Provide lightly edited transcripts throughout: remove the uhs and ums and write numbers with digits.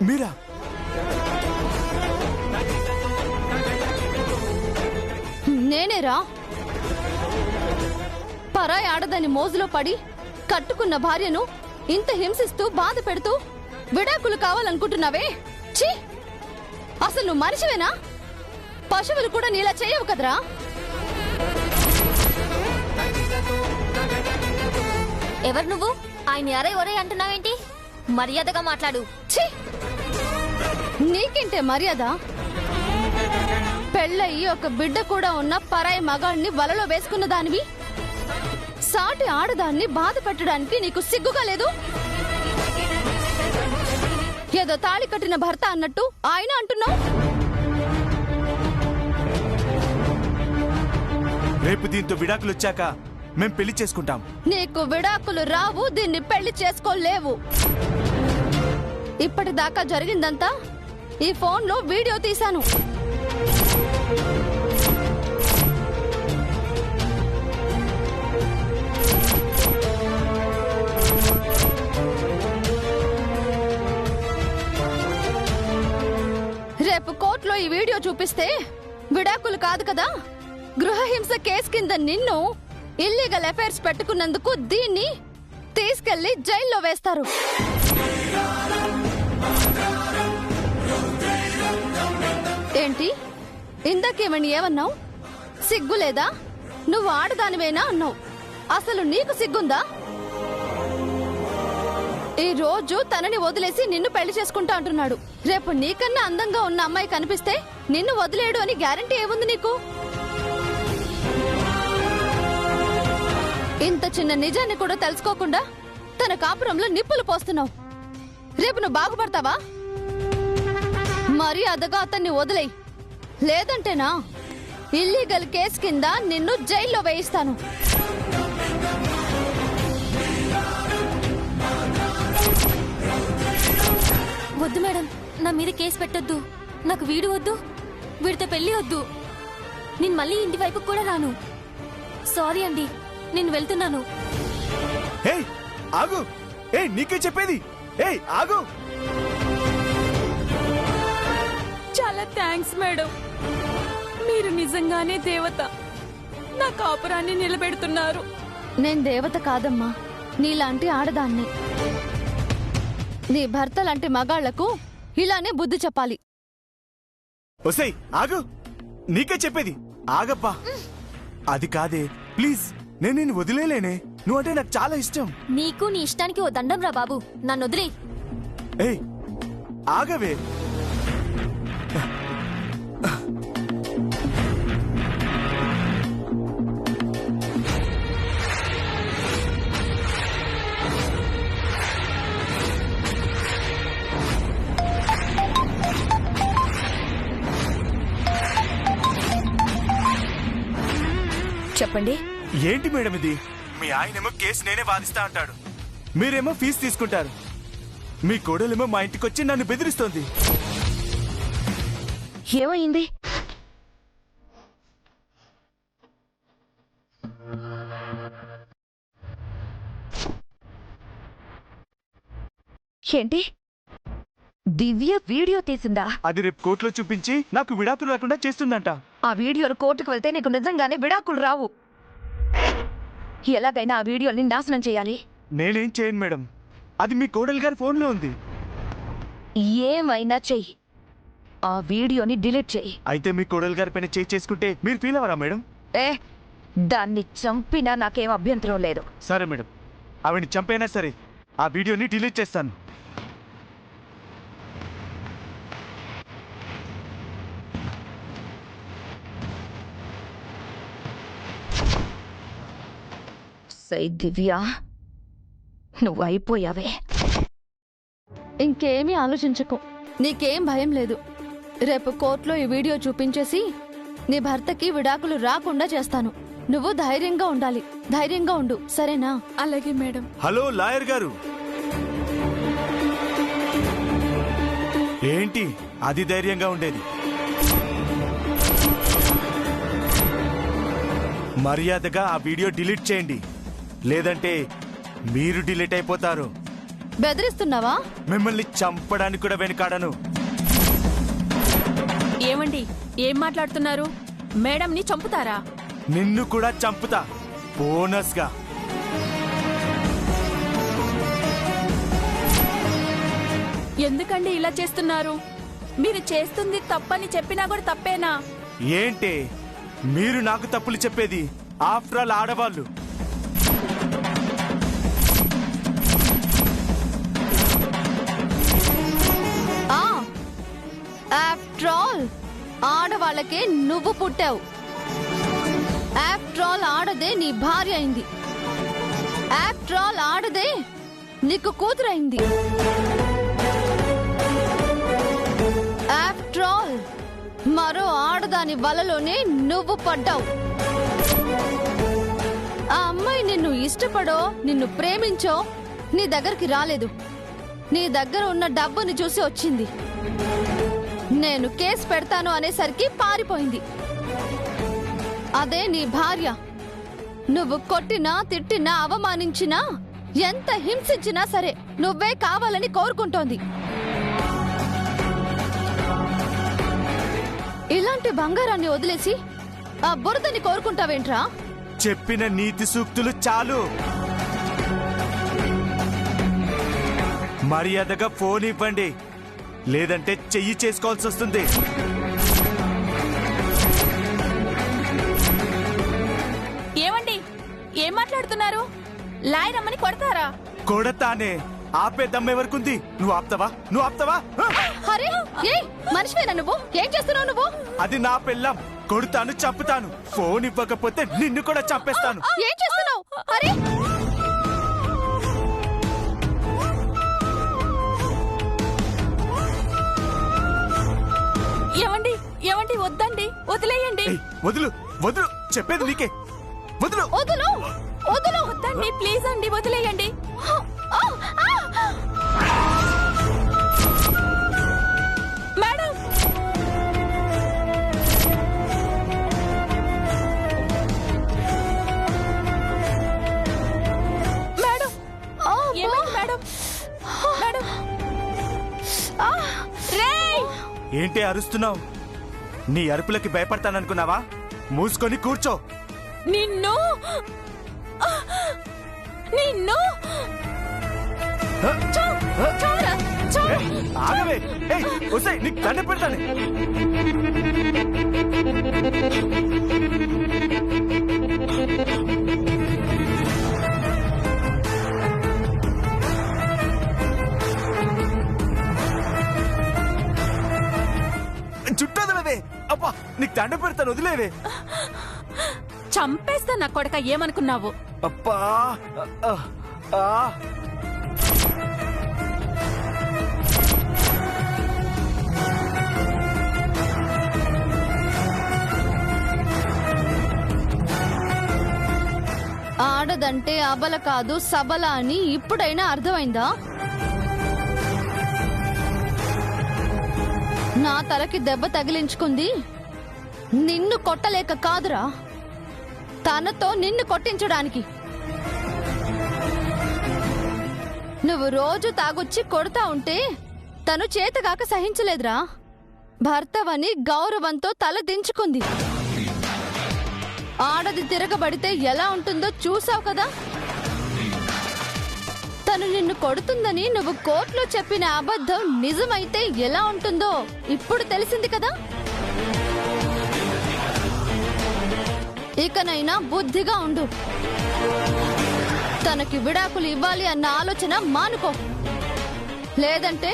మీరా? నేనేరా. పరాయి ఆడదాని మోజులో పడి కట్టుకున్న భార్యను ఇంత హింసిస్తూ బాధ పెడుతూ విడాకులు కావాలనుకుంటున్నావే? ఛీ! అసలు నువ్వు మనిషివేనా? పశువులు కూడా నీలా చేయవు కదరా. ఎవరు నువ్వు? ఆయన అరే ఒరే అంటున్నావేంటి? మర్యాదగా మాట్లాడు. ఛీ! నీకేంటే మర్యాద? పెళ్ళయి ఒక బిడ్డ కూడా ఉన్న పరాయి మగాడిని వలలో వేసుకున్న దానివి సాటి ఆడదాన్ని బాధ పెట్టడానికి నీకు సిగ్గుగా లేదు? ఏదో తాళి కట్టిన భర్త అన్నట్టు ఆయన అంటున్నావు. రేపు దీంతో విడాకులు వచ్చాక మేం పెళ్లి చేసుకుంటాం. నీకు విడాకులు రావు, దీన్ని పెళ్లి చేసుకోలేవు. ఇప్పటిదాకా జరిగిందంతా ఈ ఫోన్లో వీడియో తీశాను. రేపు కోర్టులో ఈ వీడియో చూపిస్తే విడాకులు కాదు కదా, గృహహింస కేసు కింద నిన్ను ఇల్లీగల్ అఫైర్స్ పెట్టుకున్నందుకు దీన్ని తీసుకెళ్లి జైల్లో వేస్తారు. ఏంటి ఇందాకేమని ఏమన్నావు? సిగ్గులేదా? నువ్వు ఆడదానివేనా అన్నావు. అసలు నీకు సిగ్గుందా? ఈ రోజు తనని వదిలేసి నిన్ను పెళ్లి చేసుకుంటా అంటున్నాడు. రేపు నీకన్నా అందంగా ఉన్న అమ్మాయి కనిపిస్తే నిన్ను వదిలేడు అని గ్యారంటీ ఏముంది నీకు? ఇంత చిన్న నిజాన్ని కూడా తెలుసుకోకుండా తన కాపురంలో నిప్పులు పోస్తున్నావు. రేపు నువ్వు బాగుపడతావా? మర్యాదగా అతన్ని వదిలేయ్, లేదంటేనా ఇల్లీగల్ కేసు కింద నిన్ను జైల్లో వేయిస్తాను. వద్దు మేడం, నా మీద కేసు పెట్టొద్దు. నాకు వీడు వద్దు, వీడితో పెళ్లి వద్దు. నేను మళ్ళీ ఇంటి వైపు కూడా రాను. సారీ అండి, నేను వెళ్తున్నాను. ఏయ్ ఆగు! ఏయ్ నీకే చెప్పేది. ఏయ్ ఆగు! చాలా థ్యాంక్స్ మేడం, మీరు నిజంగానే దేవత. నా కాపురాన్ని నిలబెడుతున్నారు. నేను దేవత కాదమ్మా, నీలాంటి ఆడదాన్ని. నీ భర్త లాంటి మగాళ్లకు ఇలానే బుద్ధి చెప్పాలి. ఒసేయ్ ఆగు! నీకే చెప్పేది. ఆగబ్బా! అది కాదే, ప్లీజ్. నేను నిన్ను వదిలేలేనే. నువ్వంటే నాకు చాలా ఇష్టం. నీకు నీ ఇష్టానికి ఓ దండం రా బాబు, నన్ను వదిలే. ఏయ్ ఆగవే! చెప్పండి. ఏంటి మేడం ఇది? మీ ఆయనేమో కేసు నేనే వాదిస్తా అంటాడు, మీరేమో ఫీజు తీసుకుంటారు. మీ కోడలేమో మా ఇంటికి వచ్చి నన్ను బెదిరిస్తోంది. ఏమైంది? ఏంటి? దివ్య వీడియో తీసిందా? అది రేపు కోర్టులో చూపించి నాకు విడాకులు రాకుండా చేస్తుందంట. ఆ వీడియోలు కోర్టుకు వెళ్తే నీకు నిజంగానే విడాకులు రావు. ఎలాగైనా ఆ వీడియోని నాశనం చేయాలి. నేనేం చేయను మేడం, అది మీ కోడలి గారి ఫోన్లో ఉంది. ఏమైనా చెయ్యి, ఆ వీడియోని డిలీట్ చెయ్యి. అయితే మీ కోడలి గారి పైన చేసుకుంటే మీరు ఫీల్ అవ్వరా మేడం? దాన్ని చంపినా నాకేం అభ్యంతరం లేదు. సరే మేడం, ఆవిడని చంపైనా సరే ఆ వీడియోని డిలీట్ చేస్తాను. సై దివ్య, నువ్వు అయిపోయావే. ఇంకేమీ ఆలోచించకు, నీకేం భయం లేదు. రేపు కోర్టులో ఈ వీడియో చూపించేసి నీ భర్తకి విడాకులు రాకుండా చేస్తాను. నువ్వు ధైర్యంగా ఉండాలి. ధైర్యంగా ఉండు, సరేనా? అలాగే మేడం. హలో లాయర్ గారు. ఏంటి అది ధైర్యంగా ఉండేది? మర్యాదగా ఆ వీడియో డిలీట్ చేయండి, లేదంటే మీరు డిలీట్ అయిపోతారు. బెదిరిస్తున్నావా? మిమ్మల్ని చంపడానికి కూడా వెనుకాడను. ఏమండి, ఏం మాట్లాడుతున్నారు? మేడంని చంపుతారా? నిన్ను కూడా చంపుతా, బోనస్ గా. ఎందుకండి ఇలా చేస్తున్నారు? మీరు చేస్తుంది తప్పని చెప్పినా కూడా తప్పేనా? ఏంటే మీరు నాకు తప్పులు చెప్పేది? ఆఫ్టర్ ఆల్ ఆడవాళ్ళు. ఆఫ్టర్ ఆల్ ఆడవాళ్ళకే నువ్వు పుట్టావు. ఆఫ్టర్ ఆల్ ఆడదే నీ భార్య అయింది. ఆఫ్టర్ ఆల్ ఆడదే నీకు కూతురైంది. ఆఫ్టర్ ఆల్ మరో ఆడదాని వలలోనే నువ్వు పడ్డావు. ఆ అమ్మాయి నిన్ను ఇష్టపడో నిన్ను ప్రేమించో నీ దగ్గరికి రాలేదు. నీ దగ్గర ఉన్న డబ్బుని చూసి వచ్చింది. నేను కేసు పెడతాను అనేసరికి పారిపోయింది. అదే నీ భార్య. నువ్వు కొట్టినా తిట్టినా అవమానించినా ఎంత హింసించినా సరే నువ్వే కావాలని కోరుకుంటోంది. ఇలాంటి బంగారాన్ని వదిలేసి ఆ బురదని కోరుకుంటావేంట్రా? చెప్పిన నీతి సూక్తులు చాలు. మర్యాదగా ఫోన్ ఇవ్వండి, లేదంటే చెయ్యి చేసుకోవాల్సి వస్తుంది. ఏమండి, ఏం మాట్లాడుతున్నారు? లాయర్ అమ్మని కొడతారా? కొడతానే, ఆపే దమ్మెవరకుంది? నువ్వు ఆప్తావా? నువ్వు ఆప్తావా? అరే ఏ మనిషివేనా నువ్వు? ఏం చేస్తున్నావు నువ్వు? అది నా పెళ్ళం. కొడుతాను, చంపుతాను. ఫోన్ ఇవ్వకపోతే నిన్ను కూడా చంపేస్తాను. ఏం చేస్తున్నావు? అరే ఏమండి, ఏమండి, వద్దండి, వదిలేయండి. ఏయ్, వదులు వదులు, చెప్పేది నీకే. వదులు. వదులు వదులు. వద్దండి, ప్లీజ్ అండి, వదిలేయండి. మేడం, మేడం, ఏమైంది మేడం? మేడం, రేయ్! ఏంటి అరుస్తున్నావు? నీ అరుపులకి భయపడతాననుకున్నావా? మూసుకొని కూర్చో. నిన్ను నిన్ను ఏయ్, ఆగవే. ఏయ్, ఒసేయ్, నీకు దండ పెడతానే. చుట్టదలవే. అబ్బా, నీకు దండ పెడతాను, వదిలేవే. చంపేస్తా నా కొడక, ఏమనుకున్నావు? అబ్బా ఆ, ఆ. ఆడదంటే అబల కాదు సబల అని ఇప్పుడైనా అర్థమైందా? నా తలకి దెబ్బ తగిలించుకుంది నిన్ను కొట్టలేక కాదురా, తనతో నిన్ను కొట్టించడానికి. నువ్వు రోజు తాగొచ్చి కొడతా ఉంటే తను చేతగాక సహించలేదురా. భర్తవని గౌరవంతో తల దించుకుంది. ఆడది తిరగబడితే ఎలా ఉంటుందో చూసావు కదా. తను నిన్ను కొడుతుందని నువ్వు కోర్టులో చెప్పిన అబద్ధం నిజమైతే ఎలా ఉంటుందో ఇప్పుడు తెలిసింది కదా. ఇకనైనా బుద్ధిగా ఉండు. తనకి విడాకులు ఇవ్వాలి అన్న ఆలోచన మానుకో, లేదంటే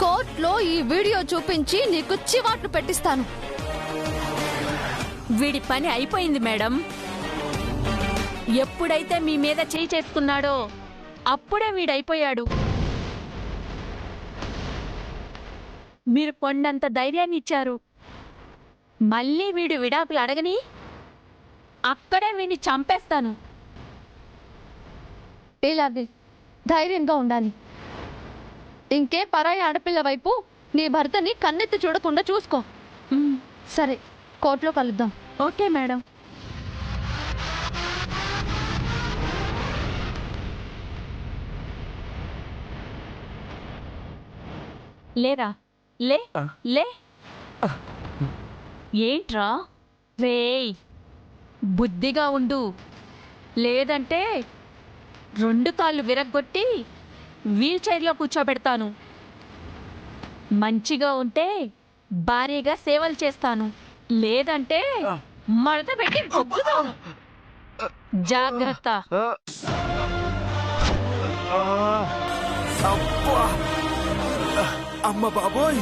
కోర్టులో ఈ వీడియో చూపించి నీకు చివాట్లు పెట్టిస్తాను. వీడి పని అయిపోయింది మేడం. ఎప్పుడైతే మీ మీద చేయి చేసుకున్నాడో అప్పుడే వీడైపోయాడు. మీరు కొండంత ధైర్యాన్ని ఇచ్చారు. మళ్ళీ వీడు విడాకులు అడగని అక్కడే వీడిని చంపేస్తాను. ఇలాగే ధైర్యంగా ఉండాలి. ఇంకే పరాయి ఆడపిల్ల వైపు నీ భర్తని కన్నెత్తి చూడకుండా చూసుకో. సరే, కోర్టులో కలుద్దాం. Okay madam. లేరా లే ఆ. లే ఏంట్రా రేయ్ బుద్ధిగా ఉండు లేదంటే 2 కాళ్ళు విరగ్గొట్టి వీల్ చైర్లో కూర్చోబెడతాను మంచిగా ఉంటే భారీగా సేవలు చేస్తాను లేదంటే మడత పెట్టి బొక్కుతాను జాగ్రత్త అబ్బా! అమ్మ బాబోయ్